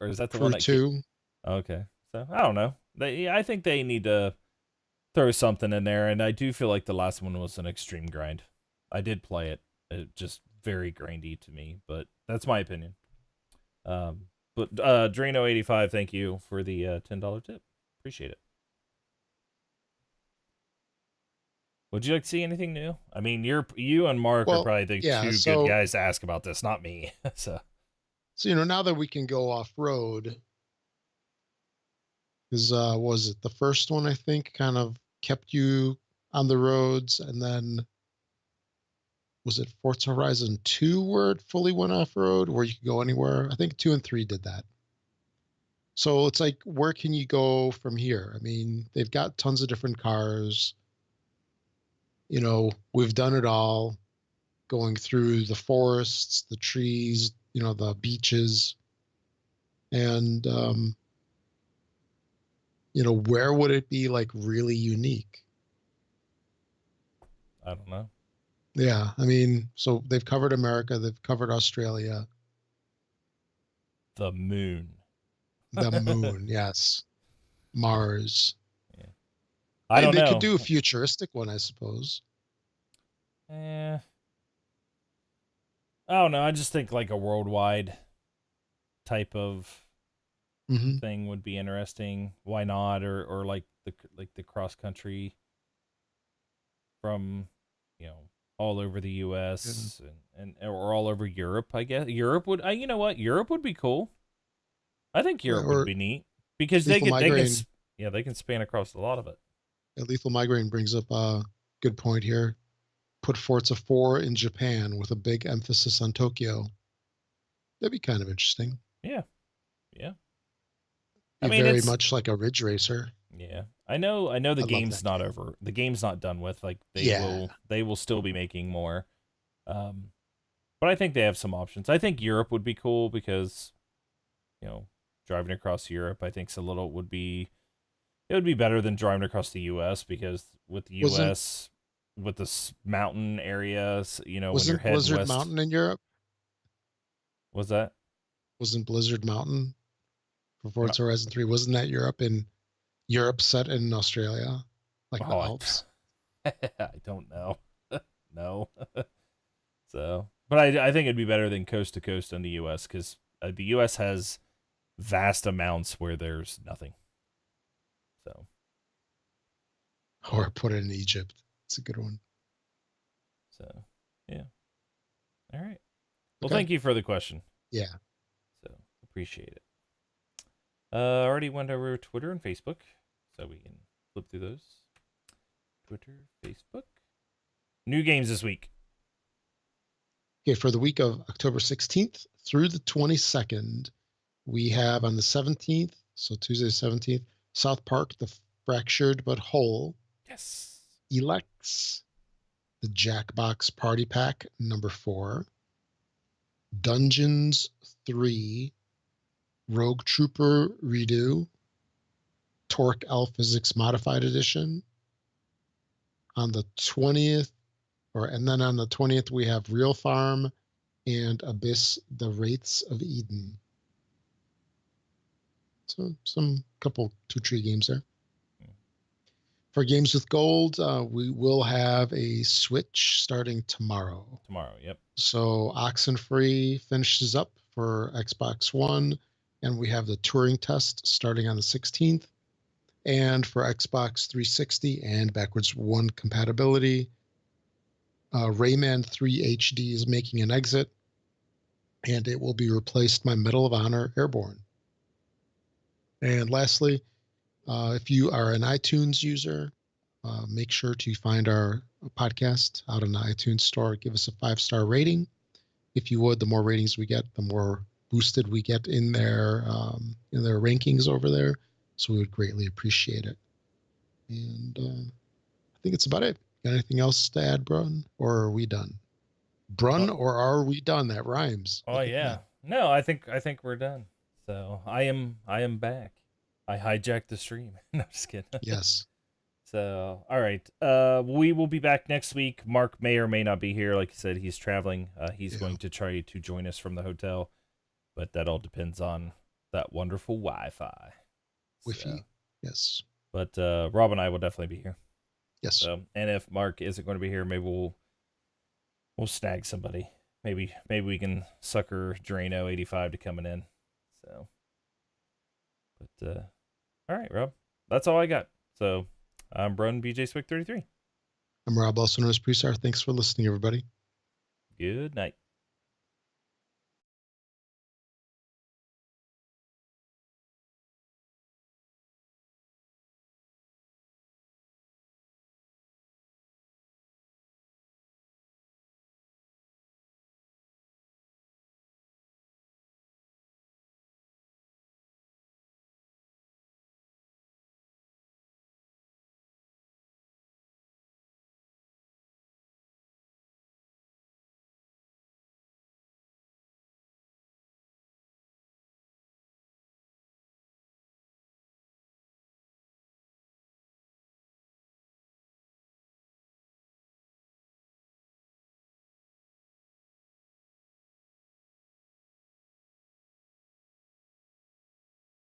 or is that the one Crew that came? 2. Okay, so I don't know. I think they need to throw something in there, and I do feel like the last one was an extreme grind. I did play it; it just very grindy to me, but that's my opinion. But Drano85, thank you for the $10 tip. Appreciate it. Would you like to see anything new? I mean, you and Mark are Well, probably the yeah. two good guys to ask about this, not me. So So now that we can go off road, because was it the first one? I think kind of kept you on the roads, and then was it Forza Horizon 2 where it fully went off road, where you could go anywhere? I think 2 and 3 did that. So it's like, where can you go from here? I mean, they've got tons of different cars. We've done it all, going through the forests, the trees, the beaches. And, where would it be like really unique? I don't know. Yeah. I mean, so they've covered America, they've covered Australia, The moon. the moon. Yes. Mars. Yeah. I Hey, don't they could know. do a futuristic one, I suppose. Eh, I don't know. I just think like a worldwide type of Hmm. thing would be interesting. Why not? Or like the cross country from, you know. all over the Yeah. U.S. and or all over Europe. I guess Europe would. You know what? Europe would be cool. I think Yeah, Europe would or be neat because lethal migraine. yeah, they can span across a lot of it. Yeah, lethal migraine brings up a good point here. Put Forza 4 in Japan with a big emphasis on Tokyo. That'd be kind of interesting. Yeah, yeah. I Be mean, very it's much like a Ridge Racer. yeah. I know the I love game's that not game. over. The game's not done with. Like Yeah. they will still be making more. Um, but I think they have some options. I think Europe would be cool because you know driving across Europe, I think's a little would be it would be better than driving across the U.S. because with the Wasn't U.S. with the mountain areas, when you're wasn't heading Blizzard west, Mountain in Europe? was that? Wasn't Blizzard Mountain for No. Forza Horizon 3? Wasn't that Europe set in Australia? Like the Oh, Alps? I don't know. No. So, but I think it'd be better than coast to coast in the U.S. because the U.S. has vast amounts where there's nothing. So, Or put it in Egypt. It's a good one. so yeah. All right. Well, Okay. thank you for the question. Yeah. So appreciate it. Already went over Twitter and Facebook, so we can flip through those. Twitter, Facebook. New games this week. Okay, for the week of October 16th through the 22nd, we have on the 17th, so Tuesday the 17th, South Park, The Fractured But Whole, Yes. Elex, the Jackbox Party Pack number 4, Dungeons 3, Rogue Trooper Redo, Torque L Physics Modified Edition. On the 20th, and then on the 20th, we have Real Farm and Abyss, The Wraiths of Eden. So some couple 2 tree games there. For games with gold, we will have a Switch starting tomorrow. Tomorrow. Yep. So Oxenfree finishes up for Xbox One, and we have the Turing test starting on the 16th. And for Xbox 360 and backwards 1 compatibility, Rayman 3 HD is making an exit, and it will be replaced by Medal of Honor Airborne. And lastly, if you are an iTunes user, make sure to find our podcast out in the iTunes store. Give us a 5-star rating. If you would, the more ratings we get, the more boosted we get in their rankings over there. So we would greatly appreciate it. And I think it's about it. Got anything else to add, Brun? Or are we done? Brun, Oh, or are we done? That rhymes. oh Look at yeah. that. No, I think we're done. So I am back. I hijacked the stream. No, just kidding. Yes. So, all right. We will be back next week. Mark may or may not be here. Like I said, he's traveling. He's Yeah. going to try to join us from the hotel, but that all depends on that wonderful Wi-Fi. So, Wi-Fi. Yes. but Rob and I will definitely be here. Yes. So, and if Mark isn't going to be here, maybe we'll snag somebody. Maybe we can sucker Drano 85 to coming in. So, but all right, Rob. That's all I got. So, I'm Brun BJ Swick 33. I'm Rob, also known as Presar. Thanks for listening, everybody. Good night.